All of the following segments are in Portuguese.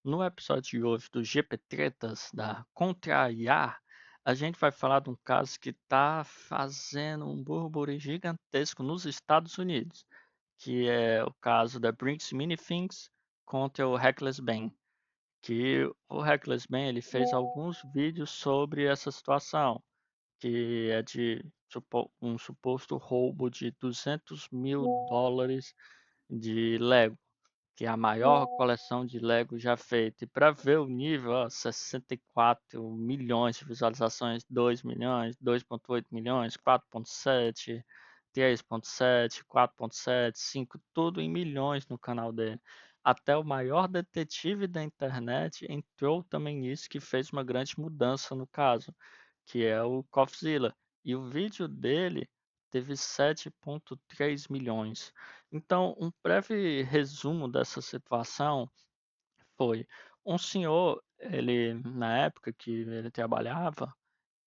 No episódio de hoje do GP Tretas da Contra a IA, a gente vai falar de um caso que está fazendo um burburinho gigantesco nos Estados Unidos, que é o caso da Brinks Minifins contra o Reckless Ben, que o Reckless Ben ele fez alguns vídeos sobre essa situação, que é de um suposto roubo de US$ 200 mil de Lego, que é a maior coleção de Lego já feita. E para ver o nível, ó, 64 milhões de visualizações, 2 milhões, 2,8 milhões, 4,7, 3,7, 4,7, 5, tudo em milhões no canal dele. Até o maior detetive da internet entrou também nisso, que fez uma grande mudança no caso, que é o Coffzilla. E o vídeo dele teve 7,3 milhões. Então, um breve resumo dessa situação foi um senhor, ele na época que ele trabalhava,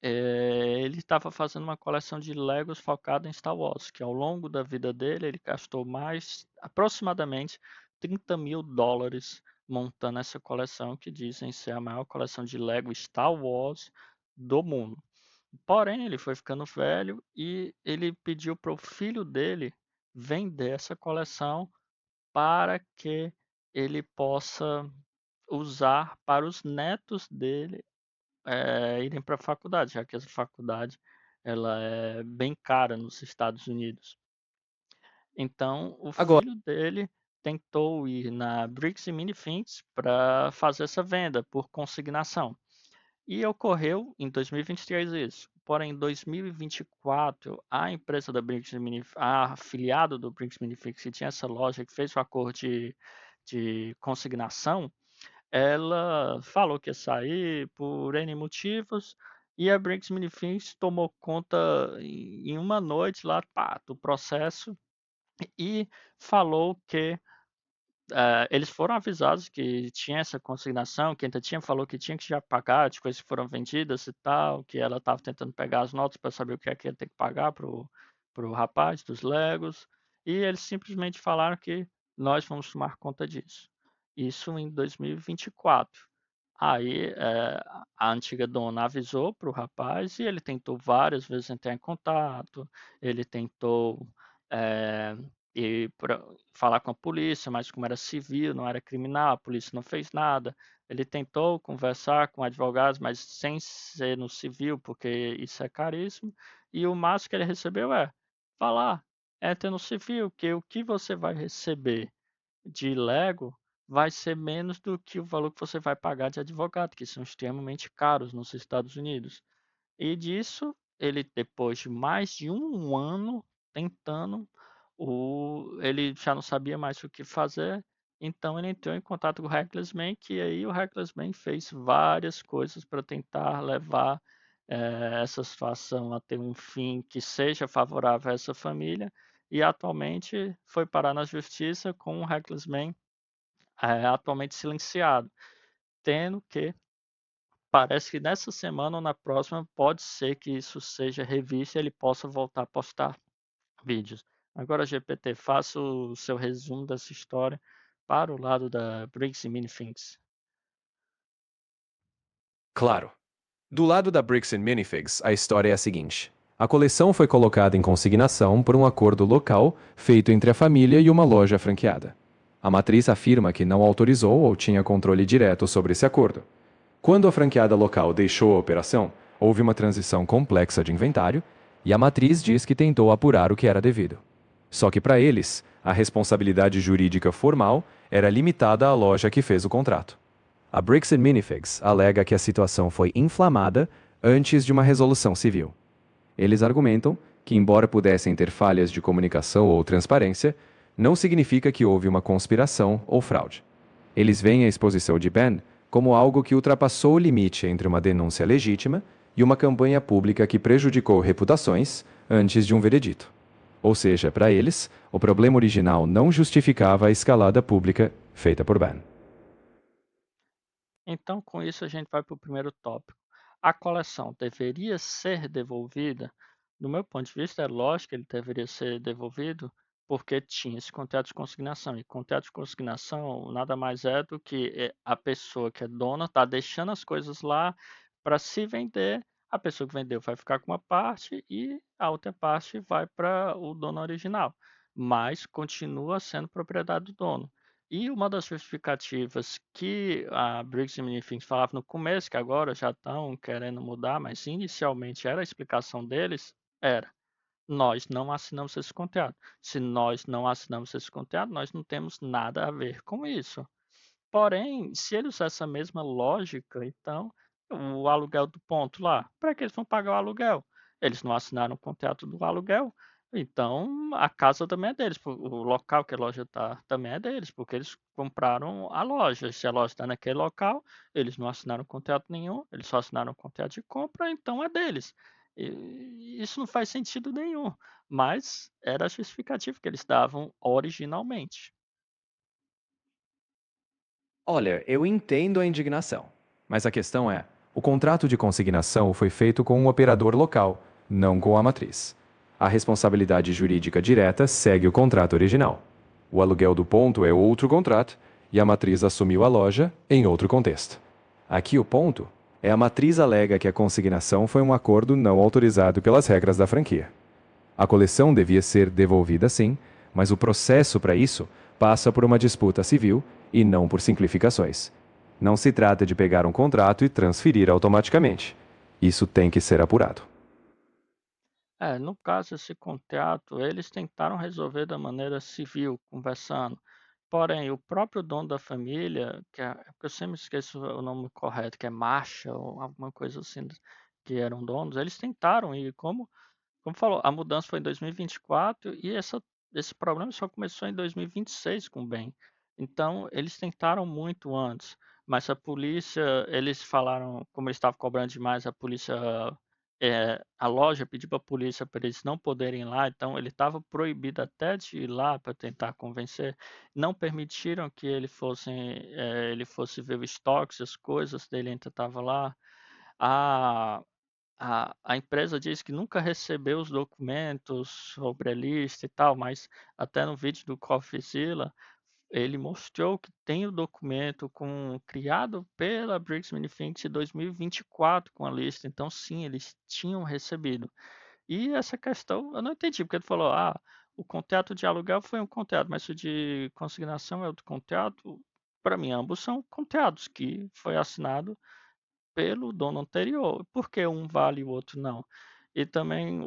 ele estava fazendo uma coleção de Legos focada em Star Wars, que ao longo da vida dele ele gastou mais aproximadamente US$ 30 mil montando essa coleção que dizem ser a maior coleção de Lego Star Wars do mundo. Porém, ele foi ficando velho e ele pediu para o filho dele vender essa coleção para que ele possa usar para os netos dele irem para a faculdade, já que essa faculdade ela é bem cara nos Estados Unidos. Então, o Agora, filho dele tentou ir na Bricks e Minifins para fazer essa venda por consignação. E ocorreu em 2023 isso. Porém, em 2024, a empresa da Brinks Minifix, a afiliada do Brinks Minifix, que tinha essa loja que fez o acordo de consignação, ela falou que ia sair por N motivos e a Brinks Minifix tomou conta em uma noite lá, pá, do processo e falou que eles foram avisados que tinha essa consignação, que ainda tinha falou que tinha que já pagar de coisas que foram vendidas e tal, que ela estava tentando pegar as notas para saber o que é que ia ter que pagar pro rapaz dos Legos, e eles simplesmente falaram que nós vamos tomar conta disso. Isso em 2024. Aí a antiga dona avisou para o rapaz e ele tentou várias vezes entrar em contato, ele tentou eh, ir falar com a polícia, mas como era civil, não era criminal, a polícia não fez nada. Ele tentou conversar com advogados, mas sem ser no civil, porque isso é caríssimo. E o máximo que ele recebeu é falar, entre no civil, que o que você vai receber de Lego vai ser menos do que o valor que você vai pagar de advogado, que são extremamente caros nos Estados Unidos. E disso, ele depois de mais de um ano tentando, ele já não sabia mais o que fazer, então ele entrou em contato com o Reckless Man, que aí o Reckless Man fez várias coisas para tentar levar essa situação a ter um fim que seja favorável a essa família, e atualmente foi parar na justiça com o Reckless Man atualmente silenciado, tendo que parece que nessa semana ou na próxima pode ser que isso seja revisto e ele possa voltar a postar vídeos. Agora, GPT, faça o seu resumo dessa história para o lado da Briggs e Minifins. claro. Do lado da Bricks Minifigs, a história é a seguinte. A coleção foi colocada em consignação por um acordo local feito entre a família e uma loja franqueada. A matriz afirma que não autorizou ou tinha controle direto sobre esse acordo. Quando a franqueada local deixou a operação, houve uma transição complexa de inventário e a matriz diz que tentou apurar o que era devido. Só que para eles, a responsabilidade jurídica formal era limitada à loja que fez o contrato. A Bricks Minifigs alega que a situação foi inflamada antes de uma resolução civil. Eles argumentam que, embora pudessem ter falhas de comunicação ou transparência, não significa que houve uma conspiração ou fraude. Eles veem a exposição de Ben como algo que ultrapassou o limite entre uma denúncia legítima e uma campanha pública que prejudicou reputações antes de um veredito. Ou seja, para eles, o problema original não justificava a escalada pública feita por Ben. Então, com isso, a gente vai para o primeiro tópico. A coleção deveria ser devolvida? Do meu ponto de vista, é lógico que ele deveria ser devolvido, porque tinha esse contrato de consignação. E contrato de consignação nada mais é do que a pessoa que é dona está deixando as coisas lá para se vender. A pessoa que vendeu vai ficar com uma parte e a outra parte vai para o dono original, mas continua sendo propriedade do dono. E uma das justificativas que a Briggs e Minifins falava no começo, que agora já estão querendo mudar, mas inicialmente era a explicação deles, era: nós não assinamos esse contrato. Se nós não assinamos esse contrato, nós não temos nada a ver com isso. Porém, se ele usar essa mesma lógica, então o aluguel do ponto lá, para que eles vão pagar o aluguel? Eles não assinaram o contrato do aluguel, então a casa também é deles, o local que a loja está também é deles, porque eles compraram a loja. Se a loja está naquele local, eles não assinaram contrato nenhum, eles só assinaram o contrato de compra, então é deles. E isso não faz sentido nenhum, mas era a justificativa que eles davam originalmente. Olha, eu entendo a indignação, mas a questão é: o contrato de consignação foi feito com um operador local, não com a matriz. A responsabilidade jurídica direta segue o contrato original. O aluguel do ponto é outro contrato e a matriz assumiu a loja em outro contexto. Aqui o ponto é: a matriz alega que a consignação foi um acordo não autorizado pelas regras da franquia. A coleção devia ser devolvida sim, mas o processo para isso passa por uma disputa civil e não por simplificações. Não se trata de pegar um contrato e transferir automaticamente. Isso tem que ser apurado. No caso, esse contrato, eles tentaram resolver da maneira civil, conversando. Porém, o próprio dono da família, porque eu sempre esqueço o nome correto, que é Marshall, ou alguma coisa assim, que eram donos, eles tentaram, e como falou, a mudança foi em 2024 e esse problema só começou em 2026 com o Ben. Então, eles tentaram muito antes, mas a polícia, eles falaram, como eles estavam cobrando demais, a polícia, a loja pediu para a polícia para eles não poderem ir lá, então ele estava proibido até de ir lá para tentar convencer. Não permitiram que ele fosse ver o estoque, as coisas dele ainda estava lá. A, a empresa diz que nunca recebeu os documentos sobre a lista e tal, mas até no vídeo do CoffeeZilla, ele mostrou que tem o documento criado pela Briggs Minifins em 2024 com a lista. Então, sim, eles tinham recebido. E essa questão eu não entendi, porque ele falou: o contrato de aluguel foi um contrato, mas o de consignação é outro contrato. Para mim, ambos são contratos que foi assinado pelo dono anterior. Por que um vale e o outro não? E também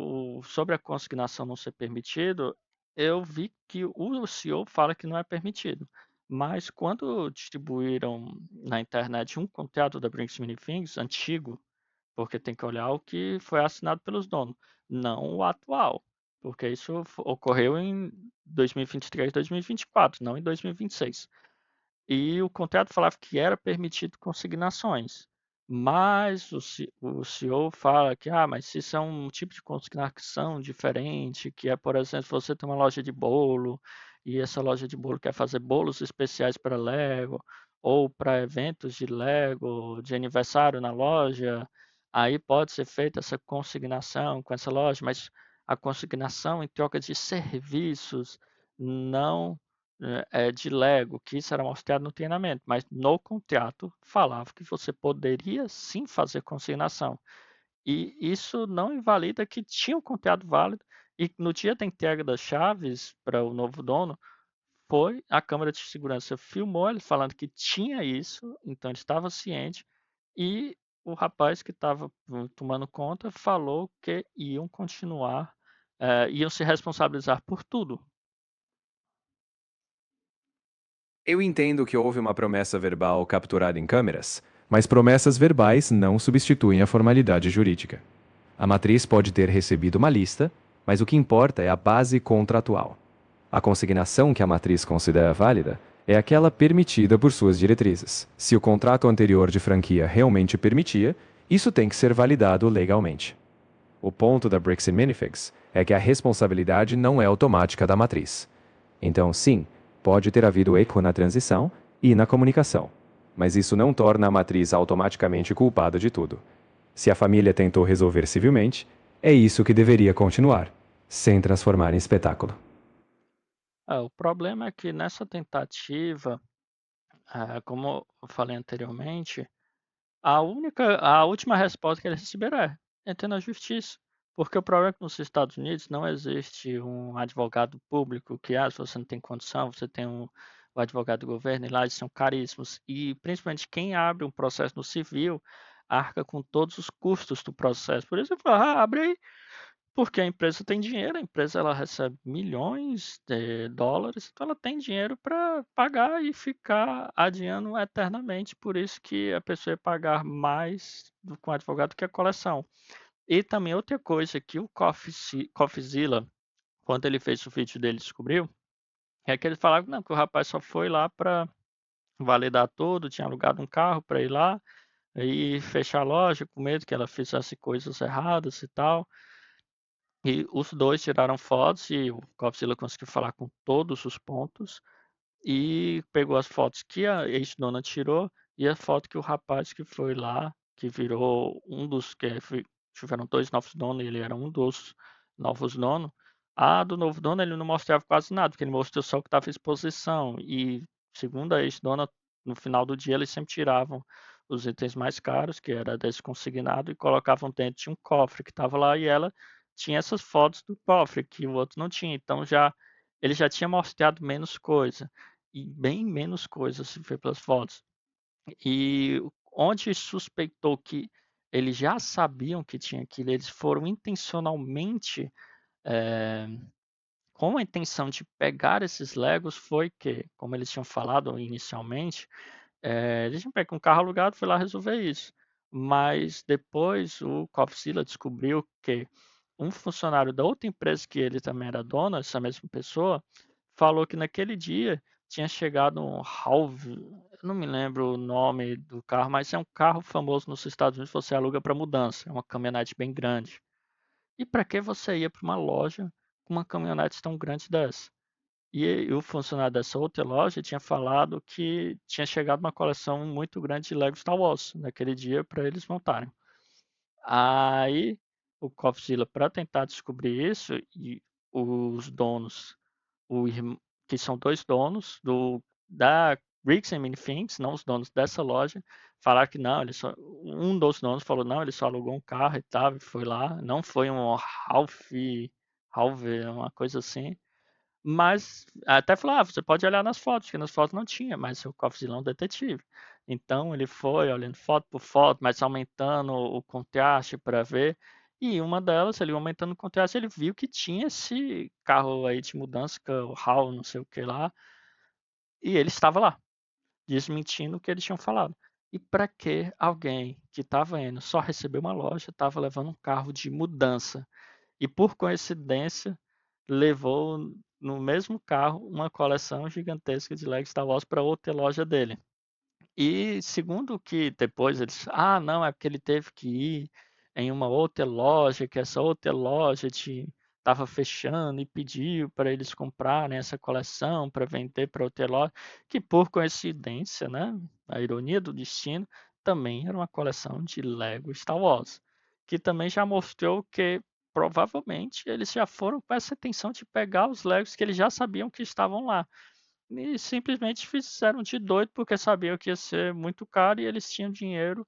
sobre a consignação não ser permitido, eu vi que o CEO fala que não é permitido. Mas quando distribuíram na internet um contrato da Brinks Minifins antigo, porque tem que olhar o que foi assinado pelos donos, não o atual, porque isso ocorreu em 2023, 2024, não em 2026. E o contrato falava que era permitido consignações, mas o CEO fala que, mas se isso é um tipo de consignação diferente, que é, por exemplo, você tem uma loja de bolo e essa loja de bolo quer fazer bolos especiais para Lego ou para eventos de Lego, de aniversário na loja, aí pode ser feita essa consignação com essa loja, mas a consignação em troca de serviços não de Lego, que isso era mostrado no treinamento, mas no contrato falava que você poderia sim fazer consignação. E isso não invalida que tinha um contrato válido e no dia da entrega das chaves para o novo dono, foi a câmera de segurança filmou ele falando que tinha isso, então ele estava ciente e o rapaz que estava tomando conta falou que iam continuar, iam se responsabilizar por tudo. Eu entendo que houve uma promessa verbal capturada em câmeras, mas promessas verbais não substituem a formalidade jurídica. A matriz pode ter recebido uma lista, mas o que importa é a base contratual. A consignação que a matriz considera válida é aquela permitida por suas diretrizes. Se o contrato anterior de franquia realmente permitia, isso tem que ser validado legalmente. O ponto da Bricks Minifigs é que a responsabilidade não é automática da matriz. Então, sim, pode ter havido eco na transição e na comunicação, mas isso não torna a matriz automaticamente culpada de tudo. Se a família tentou resolver civilmente, é isso que deveria continuar, sem transformar em espetáculo. O problema é que nessa tentativa, como eu falei anteriormente, a última resposta que eles receberam é: entre na justiça. Porque o problema é que nos Estados Unidos não existe um advogado público que, se você não tem condição, você tem o advogado do governo, e lá eles são caríssimos. E principalmente quem abre um processo no civil arca com todos os custos do processo. Por isso eu falo, abre aí, porque a empresa tem dinheiro, a empresa ela recebe milhões de dólares, então ela tem dinheiro para pagar e ficar adiando eternamente. Por isso que a pessoa ia pagar mais com o advogado que a coleção. E também outra coisa que o CoffeeZilla, quando ele fez o vídeo dele, descobriu, é que ele falava não, que o rapaz só foi lá para validar tudo, tinha alugado um carro para ir lá e fechar a loja com medo que ela fizesse coisas erradas e tal. E os dois tiraram fotos e o Godzilla conseguiu falar com todos os pontos e pegou as fotos que a ex-dona tirou e a foto que o rapaz que foi lá, que virou um dos tiveram dois novos donos, e ele era um dos novos donos. A do novo dono ele não mostrava quase nada, porque ele mostrou só o que estava em exposição. E segundo a ex-dona, no final do dia eles sempre tiravam os itens mais caros, que era desse consignado, e colocavam dentro de um cofre que estava lá e ela tinha essas fotos do cofre que o outro não tinha. Então ele já tinha mostrado menos coisa e bem menos coisa se vê pelas fotos. E onde suspeitou que eles já sabiam que tinha aquilo, eles foram intencionalmente eh, com a intenção de pegar esses Legos, foi que, como eles tinham falado inicialmente, eles tinham pego um carro alugado e foi lá resolver isso. Mas depois o Copzilla descobriu que um funcionário da outra empresa que ele também era dono, essa mesma pessoa, falou que naquele dia tinha chegado um Halv, eu não me lembro o nome do carro, mas é um carro famoso nos Estados Unidos, você aluga para mudança, é uma caminhonete bem grande. E para que você ia para uma loja com uma caminhonete tão grande dessa? E o funcionário dessa outra loja tinha falado que tinha chegado uma coleção muito grande de Lego Star Wars naquele dia para eles montarem. Aí o Coffzilla, para tentar descobrir isso, e os donos, que são dois donos da Bricks and Minifins, não os donos dessa loja, falaram que não, um dos donos falou não, ele só alugou um carro e tal, e foi lá, não foi um Ralph, uma coisa assim. Mas até falou, você pode olhar nas fotos, que nas fotos não tinha, mas o Coffzilla é um detetive. Então ele foi olhando foto por foto, mas aumentando o contraste para ver. E uma delas, ele aumentando o contraste, ele viu que tinha esse carro aí de mudança, que é o HAL, não sei o que lá, e ele estava lá, desmentindo o que eles tinham falado. E para que alguém que estava indo só receber uma loja, estava levando um carro de mudança? E por coincidência, levou no mesmo carro uma coleção gigantesca de Lego Star Wars para outra loja dele. E segundo que depois eles, não, é porque ele teve que ir em uma outra loja, que essa outra loja estava fechando e pediu para eles comprarem essa coleção para vender para outra loja, que por coincidência, né, a ironia do destino, também era uma coleção de Lego Star Wars, que também já mostrou que provavelmente eles já foram com essa intenção de pegar os Legos que eles já sabiam que estavam lá. E simplesmente fizeram de doido porque sabiam que ia ser muito caro e eles tinham dinheiro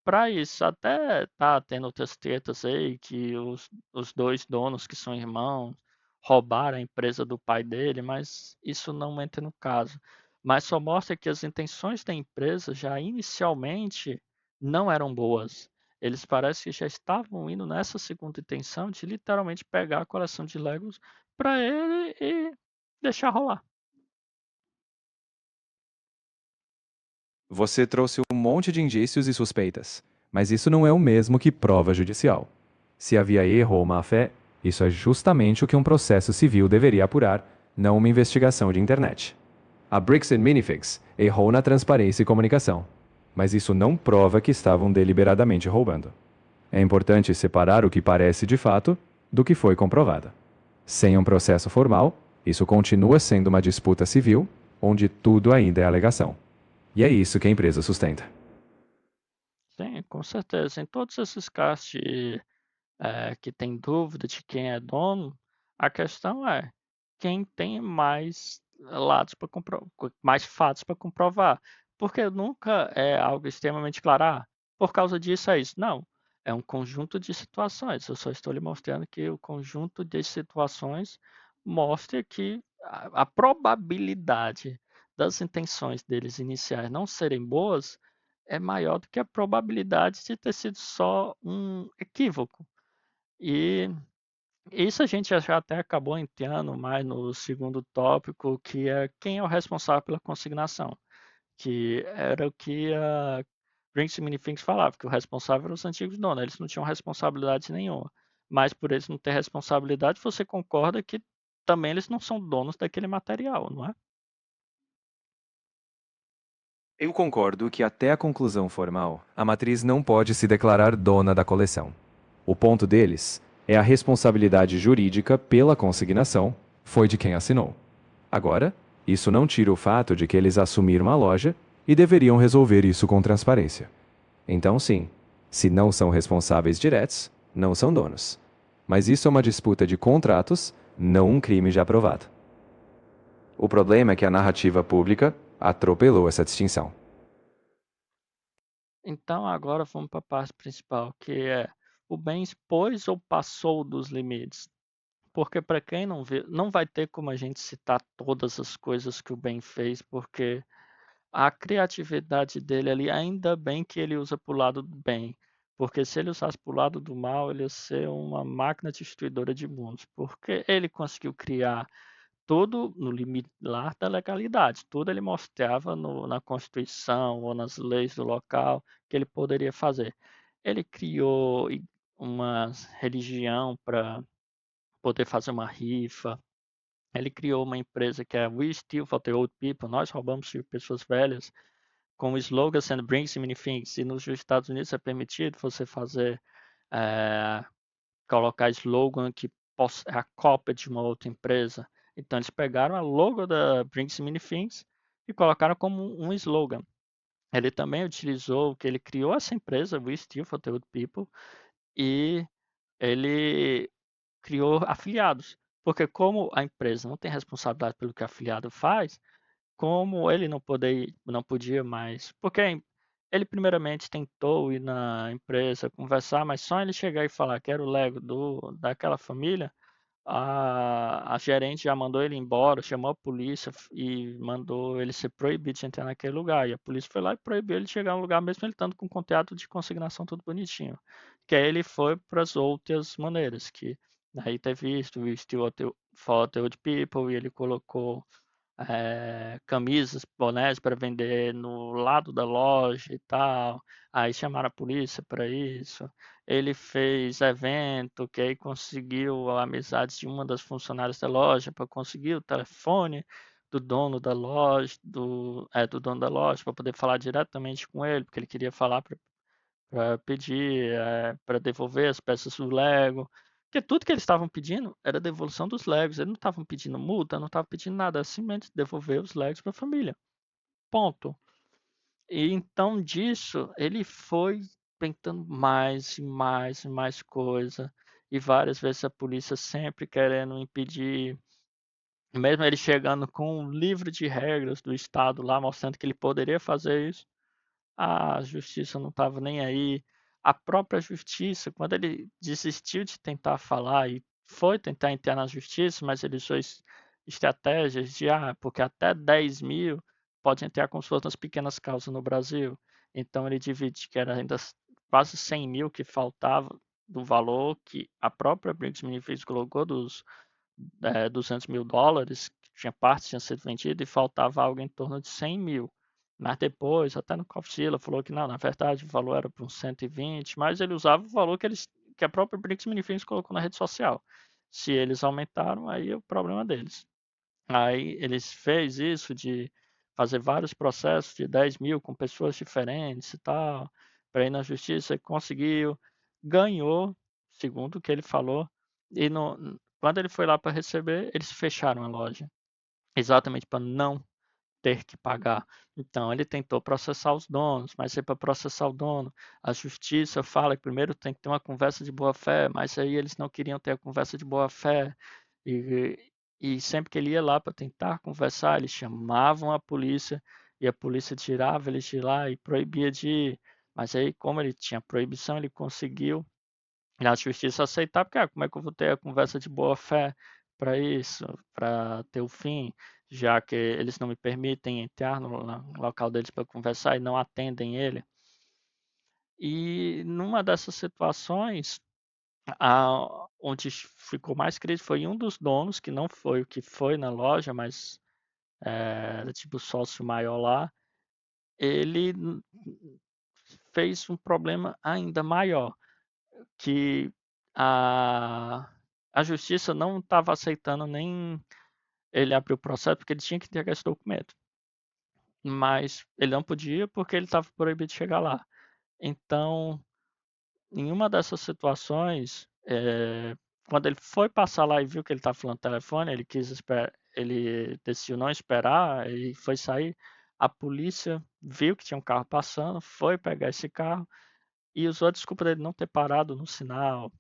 para isso. Até tá tendo outras tretas aí que os dois donos, que são irmãos, roubaram a empresa do pai dele, mas isso não entra no caso. Mas só mostra que as intenções da empresa já inicialmente não eram boas. Eles parecem que já estavam indo nessa segunda intenção de literalmente pegar a coleção de Legos para ele e deixar rolar. Você trouxe um monte de indícios e suspeitas, mas isso não é o mesmo que prova judicial. Se havia erro ou má-fé, isso é justamente o que um processo civil deveria apurar, não uma investigação de internet. A Bricks Minifigs errou na transparência e comunicação, mas isso não prova que estavam deliberadamente roubando. É importante separar o que parece de fato do que foi comprovado. Sem um processo formal, isso continua sendo uma disputa civil, onde tudo ainda é alegação. E é isso que a empresa sustenta. Sim, com certeza. Em todos esses casos que tem dúvida de quem é dono, a questão é quem tem mais fatos para comprovar. Porque nunca é algo extremamente claro, por causa disso é isso. Não, é um conjunto de situações. Eu só estou lhe mostrando que o conjunto de situações mostra que a probabilidade das intenções deles iniciais não serem boas é maior do que a probabilidade de ter sido só um equívoco. E isso a gente já até acabou entrando mais no segundo tópico, que é quem é o responsável pela consignação, que era o que a Brinks e Minifins falava, que o responsável eram os antigos donos, eles não tinham responsabilidade nenhuma. Mas por eles não ter responsabilidade, você concorda que também eles não são donos daquele material, não é? Eu concordo que até a conclusão formal, a matriz não pode se declarar dona da coleção. O ponto deles é a responsabilidade jurídica pela consignação foi de quem assinou. Agora, isso não tira o fato de que eles assumiram a loja e deveriam resolver isso com transparência. Então, sim, se não são responsáveis diretos, não são donos. Mas isso é uma disputa de contratos, não um crime já provado. O problema é que a narrativa pública atropelou essa distinção. Então agora vamos para a parte principal, que é o bem expôs ou passou dos limites. Porque para quem não vê, não vai ter como a gente citar todas as coisas que o Ben fez, porque a criatividade dele ali, ainda bem que ele usa para o lado do bem. Porque se ele usasse para o lado do mal, ele ia ser uma máquina destruidora de mundos. Porque ele conseguiu criar tudo no limiar da legalidade. Tudo ele mostrava na Constituição ou nas leis do local que ele poderia fazer. Ele criou uma religião para poder fazer uma rifa. Ele criou uma empresa que é We Steal for the Old People, nós roubamos de pessoas velhas, com o slogan sendo Bring so many things. E nos Estados Unidos é permitido você fazer, é, colocar slogan que é a cópia de uma outra empresa. Então eles pegaram a logo da Bring so many things e colocaram como um slogan. Ele também utilizou que ele criou essa empresa, We Steal for the Old People, e ele criou afiliados. Porque como a empresa não tem responsabilidade pelo que o afiliado faz, como ele não podia mais. Porque ele primeiramente tentou ir na empresa conversar, mas só ele chegar e falar que era o Lego daquela família, a gerente já mandou ele embora, chamou a polícia e mandou ele ser proibido de entrar naquele lugar. E a polícia foi lá e proibiu ele de chegar no lugar, mesmo ele estando com conteúdo de consignação tudo bonitinho. Que aí ele foi para as outras maneiras, que aí teve visto, vestiu foto de people e ele colocou camisas, bonés para vender no lado da loja e tal. Aí chamaram a polícia para isso. Ele fez evento, que aí conseguiu a amizade de uma das funcionárias da loja para conseguir o telefone do dono da loja, do dono da loja, para poder falar diretamente com ele, porque ele queria falar para pedir, para devolver as peças do Lego. Porque tudo que eles estavam pedindo era devolução dos Legos. Eles não estavam pedindo multa, não estavam pedindo nada, simplesmente devolver os Legos para a família. Ponto. E então disso, ele foi tentando mais e mais e mais coisa. E várias vezes a polícia sempre querendo impedir. Mesmo ele chegando com um livro de regras do estado lá, mostrando que ele poderia fazer isso, a justiça não estava nem aí. A própria justiça, quando ele desistiu de tentar falar e foi tentar entrar na justiça, mas ele usou estratégias de, porque até 10 mil pode entrar como se fossem as pequenas causas no Brasil. Então ele divide que era ainda quase 100 mil que faltava do valor que a própria Briggs Minifins colocou dos $200 mil, que tinha parte tinha sido vendida e faltava algo em torno de 100 mil. Mas depois, até no Cofzilla, falou que não, na verdade o valor era para uns 120, mas ele usava o valor que a própria Bricks Minifins colocou na rede social. Se eles aumentaram, aí é o problema deles. Aí eles fez isso de fazer vários processos de 10 mil com pessoas diferentes e tal, para ir na justiça, e conseguiu, ganhou, segundo o que ele falou, e quando ele foi lá para receber, eles fecharam a loja, exatamente para não ter que pagar. Então ele tentou processar os donos, mas aí para processar o dono, a justiça fala que primeiro tem que ter uma conversa de boa fé, mas aí eles não queriam ter a conversa de boa fé e E sempre que ele ia lá para tentar conversar, eles chamavam a polícia e a polícia tirava ele de lá e proibia de ir. Mas aí, como ele tinha proibição, ele conseguiu a justiça aceitar, porque como é que eu vou ter a conversa de boa fé para isso, para ter o fim, já que eles não me permitem entrar no local deles para conversar e não atendem ele. E numa dessas situações, onde ficou mais crítico foi um dos donos, que não foi o que foi na loja, mas era tipo sócio maior lá, ele fez um problema ainda maior, que a, a justiça não estava aceitando nem ele abrir o processo, porque ele tinha que entregar esse documento. Mas ele não podia porque ele estava proibido de chegar lá. Então, em uma dessas situações, quando ele foi passar lá e viu que ele estava falando no telefone, ele quis esperar, ele decidiu não esperar e foi sair. A polícia viu que tinha um carro passando, foi pegar esse carro e usou a desculpa dele não ter parado no sinal.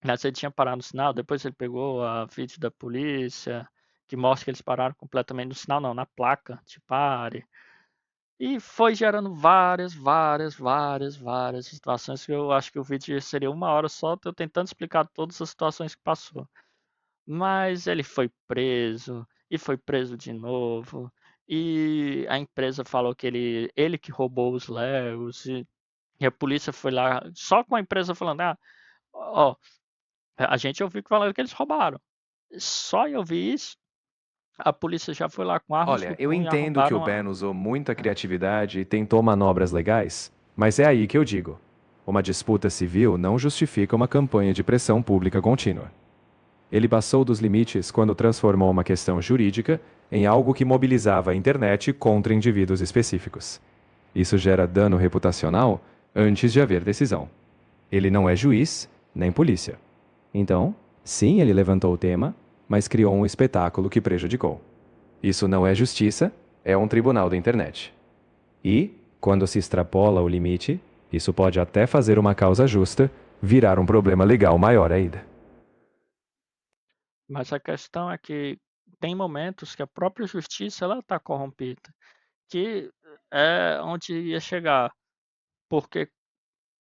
Mas ele tinha parado no sinal, depois ele pegou a vídeo da polícia, que mostra que eles pararam completamente no sinal, não, na placa de pare. E foi gerando várias situações que eu acho que o vídeo seria 1 hora só, eu tentando explicar todas as situações que passou. Mas ele foi preso, e foi preso de novo, e a empresa falou que ele que roubou os Legos, e a polícia foi lá, só com a empresa falando, ó, a gente ouviu que falaram que eles roubaram. Só eu vi isso, a polícia já foi lá com armas Olha, do eu punho e entendo que o arrombaram Ben a... usou muita É. criatividade e tentou manobras legais, mas é aí que eu digo: uma disputa civil não justifica uma campanha de pressão pública contínua. Ele passou dos limites quando transformou uma questão jurídica em algo que mobilizava a internet contra indivíduos específicos. Isso gera dano reputacional antes de haver decisão. Ele não é juiz nem polícia. Então, sim, ele levantou o tema, mas criou um espetáculo que prejudicou. Isso não é justiça, é um tribunal da internet. E, quando se extrapola o limite, isso pode até fazer uma causa justa virar um problema legal maior ainda. Mas a questão é que tem momentos que a própria justiça ela está corrompida, que é onde ia chegar, porque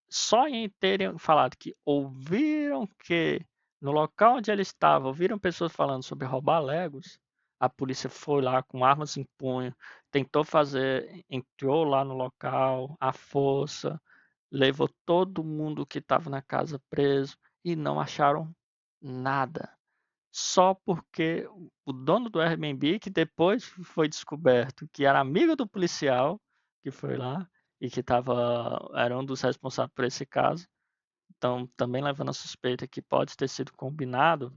só em terem falado que ouviram que no local onde ele estava, ouviram pessoas falando sobre roubar Legos, a polícia foi lá com armas em punho, tentou fazer, entrou lá no local, à força, levou todo mundo que estava na casa preso e não acharam nada. Só porque o dono do Airbnb, que depois foi descoberto que era amigo do policial que foi lá e que era um dos responsáveis por esse caso, então também levando a suspeita que pode ter sido combinado,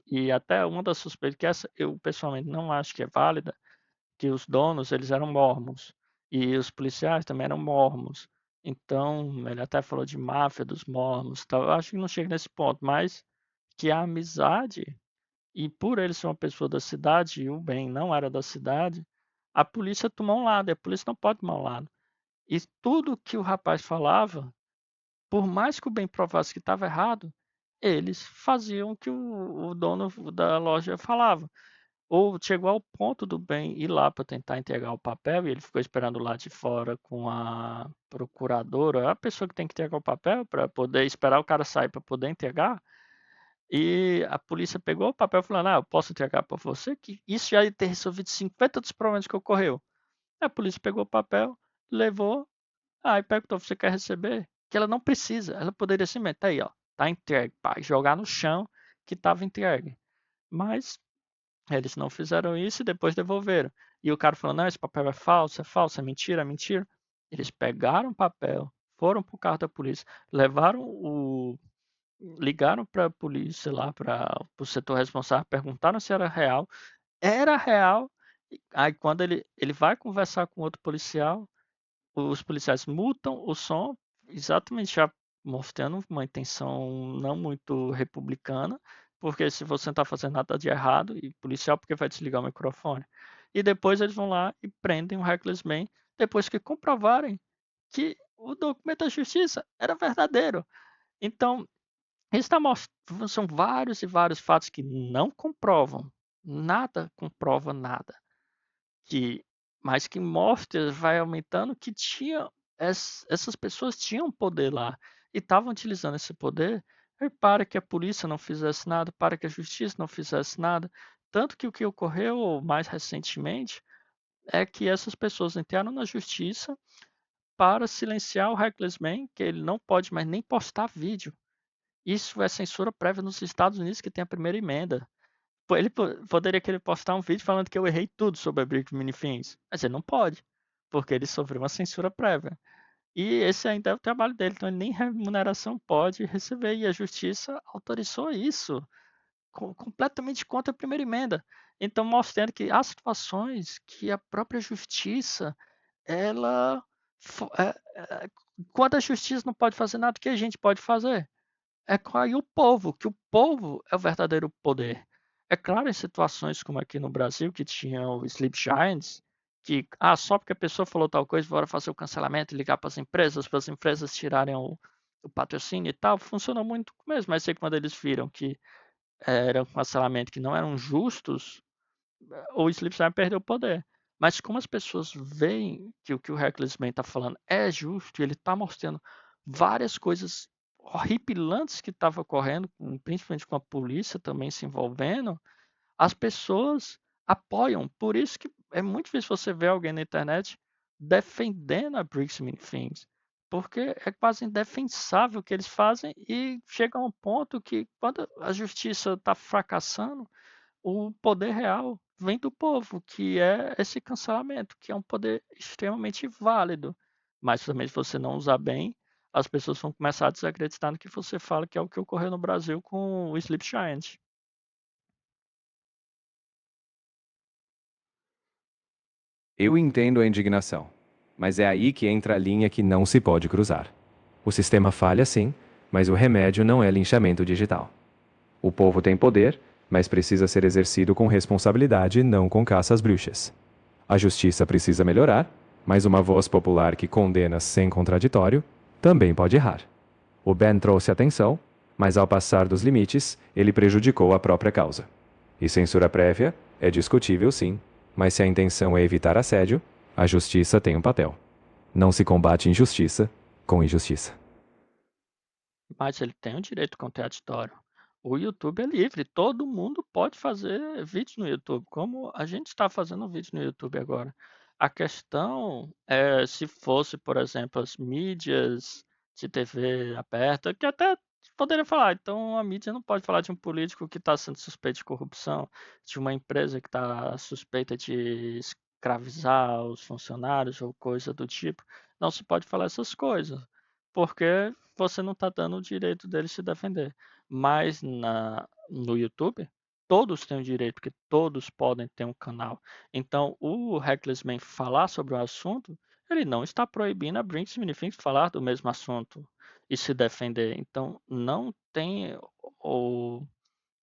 e até uma das suspeitas, que essa eu pessoalmente não acho que é válida, que os donos eles eram mormons e os policiais também eram mormons. Então, ele até falou de máfia dos mormons, tal. Eu acho que não chega nesse ponto, mas que a amizade, e por ele ser uma pessoa da cidade e o Ben não era da cidade, a polícia tomou um lado, e a polícia não pode tomar um lado. E tudo que o rapaz falava, por mais que o Ben provasse que estava errado, eles faziam o que o dono da loja falava. Ou chegou ao ponto do Ben ir lá para tentar entregar o papel e ele ficou esperando lá de fora com a procuradora, a pessoa que tem que entregar o papel para poder esperar o cara sair para poder entregar. E a polícia pegou o papel falando, eu posso entregar para você, que isso já ia ter resolvido 50 dos problemas que ocorreu. A polícia pegou o papel, levou, aí perguntou, você quer receber? Que ela não precisa, ela poderia simplesmente, tá aí, ó, tá entregue, pá, jogar no chão que estava entregue. Mas eles não fizeram isso e depois devolveram. E o cara falou, não, esse papel é falso, é mentira, é mentira. Eles pegaram o papel, foram pro carro da polícia, levaram ligaram para a polícia lá, para o setor responsável, perguntaram se era real. Aí quando ele vai conversar com outro policial, os policiais mutam o som, exatamente já mostrando uma intenção não muito republicana, porque se você não está fazendo nada de errado, e policial porque vai desligar o microfone. E depois eles vão lá e prendem o Reckless Man, depois que comprovarem que o documento da justiça era verdadeiro. Então, São vários e vários fatos que não comprovam, nada comprova nada, mas que mostra, vai aumentando que essas pessoas tinham poder lá e estavam utilizando esse poder para que a polícia não fizesse nada, para que a justiça não fizesse nada. Tanto que o que ocorreu mais recentemente é que essas pessoas entraram na justiça para silenciar o Reckless Man, que ele não pode mais nem postar vídeo. Isso é censura prévia nos Estados Unidos, que tem a primeira emenda. Ele poderia querer postar um vídeo falando que eu errei tudo sobre a Brick Minifins, mas ele não pode, porque ele sofreu uma censura prévia. E esse ainda é o trabalho dele, então ele nem remuneração pode receber, e a justiça autorizou isso, completamente contra a primeira emenda. Então, mostrando que há situações que a própria justiça, ela. Quando a justiça não pode fazer nada, o que a gente pode fazer? É cair o povo, que o povo é o verdadeiro poder. É claro, em situações como aqui no Brasil, que tinha o Sleep Giants, que só porque a pessoa falou tal coisa, bora fazer o cancelamento e ligar para as empresas tirarem o patrocínio e tal, funcionou muito mesmo. Mas aí quando eles viram que era um cancelamento que não eram justos, o Sleep Giants perdeu o poder. Mas como as pessoas veem que o que o Reckless Man está falando é justo, e ele está mostrando várias coisas horripilantes que estavam ocorrendo, principalmente com a polícia também se envolvendo, as pessoas apoiam. Por isso que é muito difícil você ver alguém na internet defendendo a Bricks Mini Things, porque é quase indefensável o que eles fazem e chega a um ponto que quando a justiça está fracassando, o poder real vem do povo, que é esse cancelamento, que é um poder extremamente válido. Mas também, se você não usar bem, as pessoas vão começar a desacreditar no que você fala, que é o que ocorreu no Brasil com o Sleep Giant. Eu entendo a indignação, mas é aí que entra a linha que não se pode cruzar. O sistema falha sim, mas o remédio não é linchamento digital. O povo tem poder, mas precisa ser exercido com responsabilidade, não com caça às bruxas. A justiça precisa melhorar, mas uma voz popular que condena sem contraditório também pode errar. O Ben trouxe atenção, mas ao passar dos limites, ele prejudicou a própria causa. E censura prévia é discutível, sim, mas se a intenção é evitar assédio, a justiça tem um papel. Não se combate injustiça com injustiça. Mas ele tem o direito contraditório. O YouTube é livre, todo mundo pode fazer vídeo no YouTube, como a gente está fazendo vídeo no YouTube agora. A questão é se fosse, por exemplo, as mídias de TV aberta, que até poderia falar, então a mídia não pode falar de um político que está sendo suspeito de corrupção, de uma empresa que está suspeita de escravizar os funcionários ou coisa do tipo. Não se pode falar essas coisas, porque você não está dando o direito deles se defender. Mas no YouTube, todos têm o direito, porque todos podem ter um canal. Então, o Reckless Man falar sobre o assunto, ele não está proibindo a Brinks Minifins falar do mesmo assunto e se defender. Então, não tem ou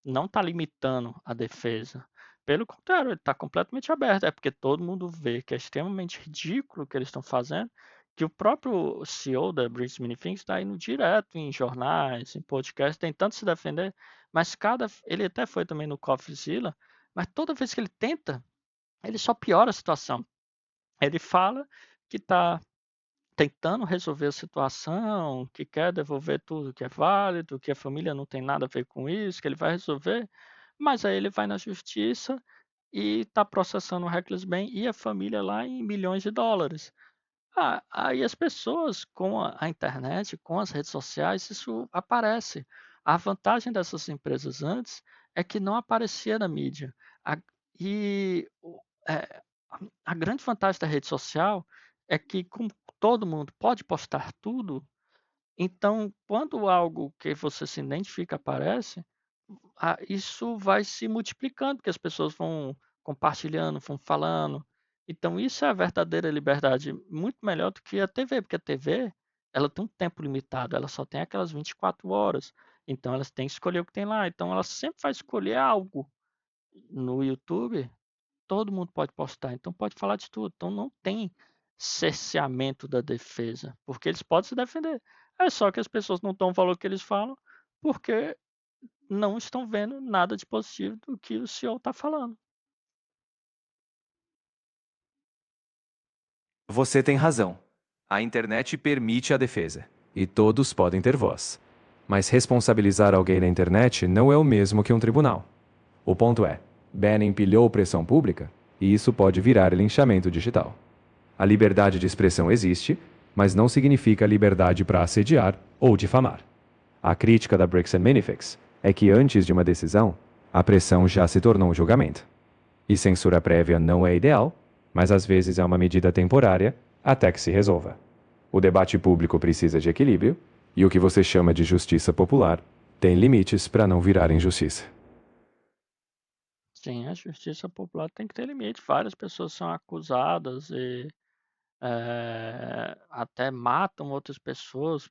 não está limitando a defesa. Pelo contrário, ele está completamente aberto. É porque todo mundo vê que é extremamente ridículo o que eles estão fazendo, que o próprio CEO da British Minifins está indo direto em jornais, em podcasts, tentando se defender, mas ele até foi também no CoffeeZilla, mas toda vez que ele tenta, ele só piora a situação. Ele fala que está tentando resolver a situação, que quer devolver tudo que é válido, que a família não tem nada a ver com isso, que ele vai resolver, mas aí ele vai na justiça e está processando o Reckless Man e a família lá em milhões de dólares. Aí as pessoas com a internet, com as redes sociais, isso aparece. A vantagem dessas empresas antes é que não aparecia na mídia. A, e é, a grande vantagem da rede social é que, como todo mundo pode postar tudo, então quando algo que você se identifica aparece, isso vai se multiplicando, porque as pessoas vão compartilhando, vão falando. Então isso é a verdadeira liberdade, muito melhor do que a TV, porque a TV, ela tem um tempo limitado, ela só tem aquelas 24 horas. Então elas têm que escolher o que tem lá. Então ela sempre vai escolher algo. No YouTube, todo mundo pode postar, então pode falar de tudo. Então não tem cerceamento da defesa, porque eles podem se defender. É só que as pessoas não dão o valor que eles falam, porque não estão vendo nada de positivo do que o CEO está falando. Você tem razão. A internet permite a defesa, e todos podem ter voz. Mas responsabilizar alguém na internet não é o mesmo que um tribunal. O ponto é, Bannon empilhou pressão pública, e isso pode virar linchamento digital. A liberdade de expressão existe, mas não significa liberdade para assediar ou difamar. A crítica da Briggs Minifix é que antes de uma decisão, a pressão já se tornou um julgamento. E censura prévia não é ideal, mas às vezes é uma medida temporária até que se resolva. O debate público precisa de equilíbrio, e o que você chama de justiça popular tem limites para não virar injustiça. Sim, a justiça popular tem que ter limite. Várias pessoas são acusadas e até matam outras pessoas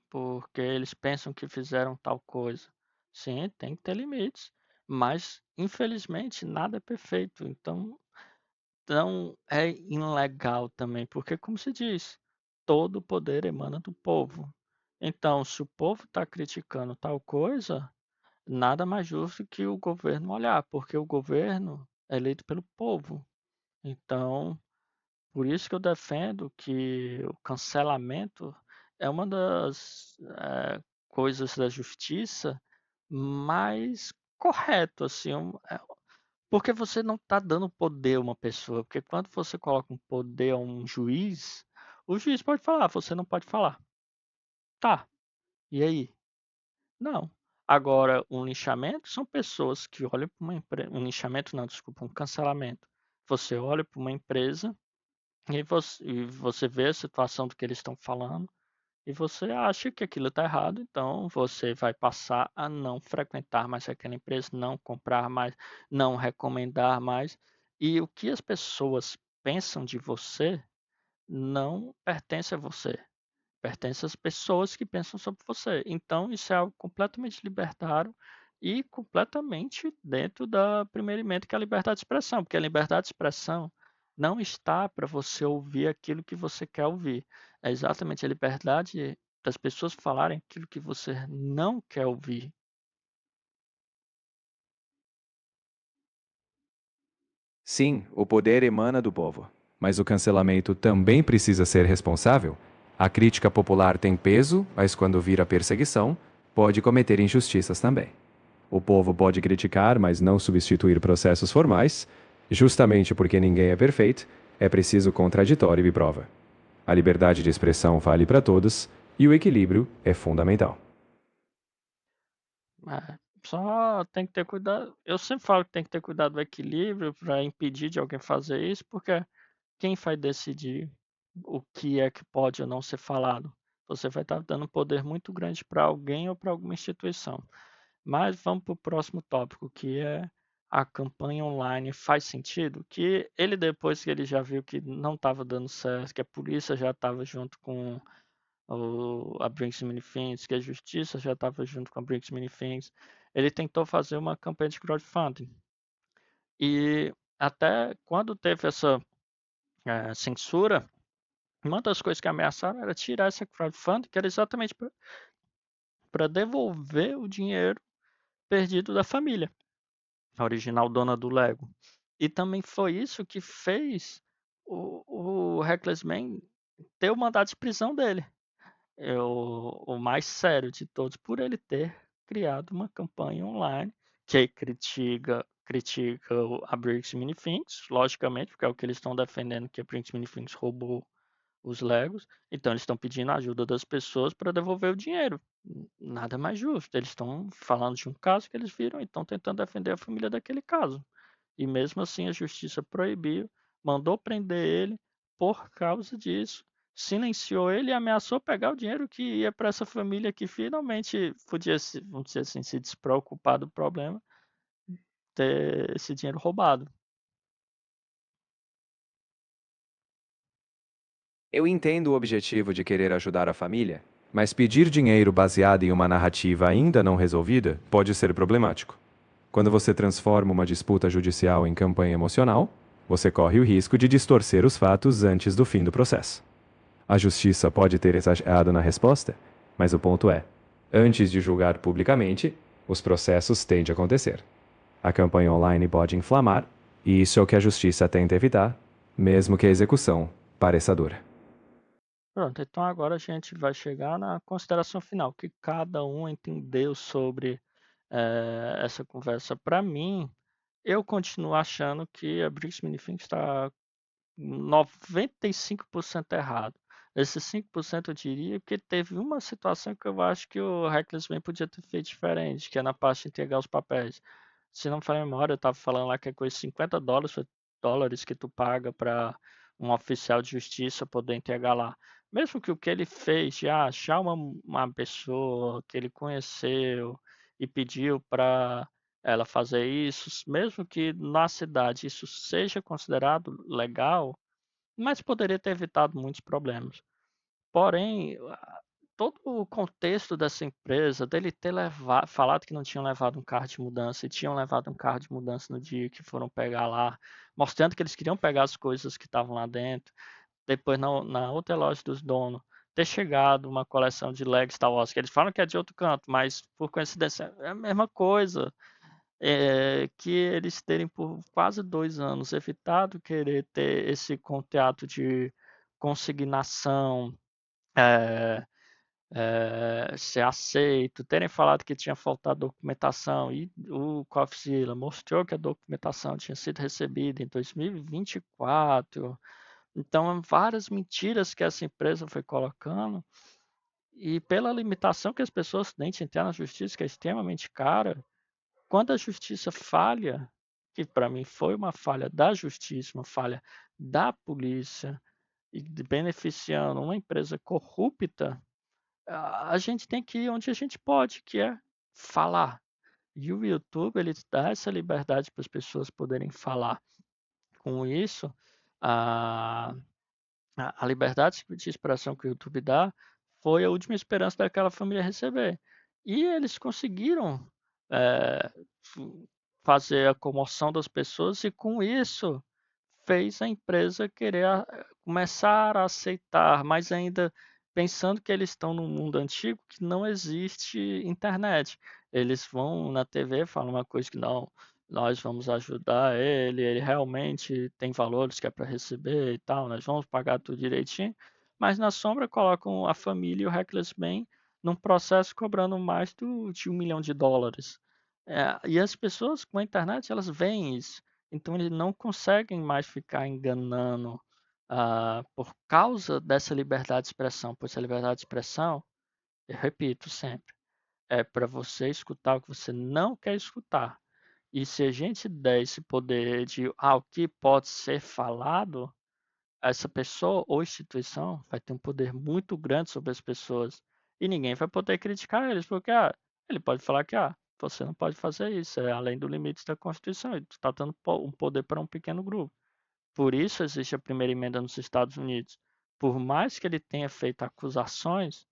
porque eles pensam que fizeram tal coisa. Sim, tem que ter limites. Mas, infelizmente, nada é perfeito. Então, não é ilegal também, porque, como se diz, todo o poder emana do povo. Então, se o povo está criticando tal coisa, nada mais justo que o governo olhar, porque o governo é eleito pelo povo. Então, por isso que eu defendo que o cancelamento é uma das coisas da justiça mais correto, assim, porque você não está dando poder a uma pessoa, porque quando você coloca um poder a um juiz, o juiz pode falar, você não pode falar. Tá, e aí? Não. Agora, um linchamento são pessoas que olham para uma empresa. Um linchamento, não, desculpa, um cancelamento. Você olha para uma empresa e você vê a situação do que eles estão falando e você acha que aquilo está errado, então você vai passar a não frequentar mais aquela empresa, não comprar mais, não recomendar mais. E o que as pessoas pensam de você não pertence a você. Pertence às pessoas que pensam sobre você. Então, isso é algo completamente libertário e completamente dentro da primeira emenda, que é a liberdade de expressão, porque a liberdade de expressão não está para você ouvir aquilo que você quer ouvir. É exatamente a liberdade das pessoas falarem aquilo que você não quer ouvir. Sim, o poder emana do povo, mas o cancelamento também precisa ser responsável. A crítica popular tem peso, mas quando vira perseguição, pode cometer injustiças também. O povo pode criticar, mas não substituir processos formais. Justamente porque ninguém é perfeito, é preciso contraditório e prova. A liberdade de expressão vale para todos e o equilíbrio é fundamental. Só tem que ter cuidado. Eu sempre falo que tem que ter cuidado do equilíbrio para impedir de alguém fazer isso, porque quem vai decidir o que é que pode ou não ser falado? Você vai estar dando poder muito grande para alguém ou para alguma instituição. Mas vamos para o próximo tópico, que é a campanha online faz sentido? Que ele, depois que ele já viu que não estava dando certo, que a polícia já estava junto com a Brinks Mini Things, que a justiça já estava junto com a Brinks Mini Things, ele tentou fazer uma campanha de crowdfunding. E até quando teve essa censura, uma das coisas que ameaçaram era tirar essa crowdfunding, que era exatamente para devolver o dinheiro perdido da família, a original dona do Lego. E também foi isso que fez o Reckless Man ter o mandado de prisão dele. O mais sério de todos, por ele ter criado uma campanha online que critica a Bricks Minifins, logicamente, porque é o que eles estão defendendo, que a Bricks Minifins roubou os Legos. Então eles estão pedindo a ajuda das pessoas para devolver o dinheiro. Nada mais justo. Eles estão falando de um caso que eles viram e estão tentando defender a família daquele caso. E mesmo assim a justiça proibiu, mandou prender ele por causa disso. Silenciou ele e ameaçou pegar o dinheiro que ia para essa família que finalmente podia, vamos dizer assim, se despreocupar do problema, ter esse dinheiro roubado. Eu entendo o objetivo de querer ajudar a família, mas pedir dinheiro baseado em uma narrativa ainda não resolvida pode ser problemático. Quando você transforma uma disputa judicial em campanha emocional, você corre o risco de distorcer os fatos antes do fim do processo. A justiça pode ter exagerado na resposta, mas o ponto é: Antes de julgar publicamente, os processos têm de acontecer. A campanha online pode inflamar, e isso é o que a justiça tenta evitar, mesmo que a execução pareça dura. Pronto, então agora a gente vai chegar na consideração final, que cada um entendeu sobre essa conversa. Para mim, eu continuo achando que a BRICS Minifin está 95% errado. Esses 5% eu diria que teve uma situação que eu acho que o Reckless bem podia ter feito diferente, que é na parte de entregar os papéis. Se não me falha a memória, eu estava falando lá que é coisa de $50 que tu paga para um oficial de justiça poder entregar lá. Mesmo que o que ele fez de achar uma pessoa que ele conheceu e pediu para ela fazer isso, mesmo que na cidade isso seja considerado legal, mas poderia ter evitado muitos problemas. Porém, todo o contexto dessa empresa, dele ter falado que não tinham levado um carro de mudança e tinham levado um carro de mudança no dia que foram pegar lá, mostrando que eles queriam pegar as coisas que estavam lá dentro. Depois, na outra loja dos donos, ter chegado uma coleção de Lego Star Wars, que eles falam que é de outro canto, mas por coincidência é a mesma coisa. Que eles terem por quase 2 anos evitado querer ter esse contrato de consignação, é, ser aceito, terem falado que tinha faltado documentação e o COFZILA mostrou que a documentação tinha sido recebida em 2024. Então, várias mentiras que essa empresa foi colocando e pela limitação que as pessoas têm de entrar na justiça, que é extremamente cara, quando a justiça falha, que para mim foi uma falha da justiça, uma falha da polícia, e beneficiando uma empresa corrupta, a gente tem que ir onde a gente pode, que é falar. E o YouTube, ele dá essa liberdade para as pessoas poderem falar. Com isso, a, a liberdade de expressão que o YouTube dá foi a última esperança daquela família receber. E eles conseguiram é, fazer a comoção das pessoas e com isso fez a empresa querer começar a aceitar, mas ainda pensando que eles estão num mundo antigo que não existe internet. Eles vão na TV, falam uma coisa que não, nós vamos ajudar ele realmente tem valores que é para receber e tal, nós vamos pagar tudo direitinho, mas na sombra colocam a família e o Reckless Man num processo cobrando mais de US$ 1 milhão. E as pessoas com a internet, elas veem isso. Então eles não conseguem mais ficar enganando por causa dessa liberdade de expressão. Pois a liberdade de expressão, eu repito sempre, é para você escutar o que você não quer escutar. E se a gente der esse poder de o que pode ser falado, essa pessoa ou instituição vai ter um poder muito grande sobre as pessoas. E ninguém vai poder criticar eles, porque ele pode falar que você não pode fazer isso, é além do limite da Constituição, e tu está dando um poder para um pequeno grupo. Por isso existe a primeira emenda nos Estados Unidos. Por mais que ele tenha feito acusações,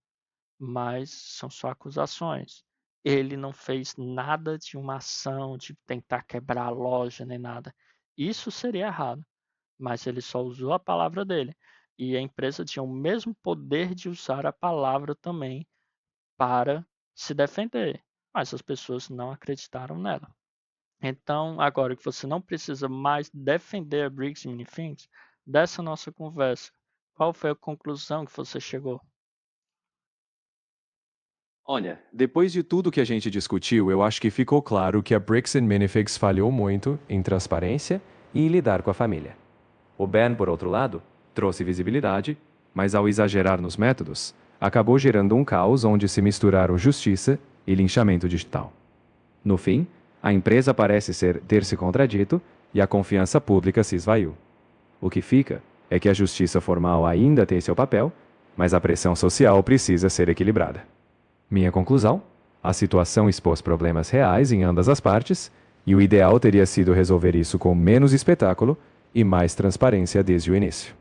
mas são só acusações. Ele não fez nada de uma ação de tentar quebrar a loja nem nada. Isso seria errado, mas ele só usou a palavra dele. E a empresa tinha o mesmo poder de usar a palavra também para se defender, mas as pessoas não acreditaram nela. Então, agora que você não precisa mais defender a Briggs Minifins, dessa nossa conversa, qual foi a conclusão que você chegou? Olha, depois de tudo que a gente discutiu, eu acho que ficou claro que a Bricks Minifigs falhou muito em transparência e em lidar com a família. O ban, por outro lado, trouxe visibilidade, mas ao exagerar nos métodos, acabou gerando um caos onde se misturaram justiça e linchamento digital. No fim, a empresa parece ter se contradito e a confiança pública se esvaiu. O que fica é que a justiça formal ainda tem seu papel, mas a pressão social precisa ser equilibrada. Minha conclusão? A situação expôs problemas reais em ambas as partes, e o ideal teria sido resolver isso com menos espetáculo e mais transparência desde o início.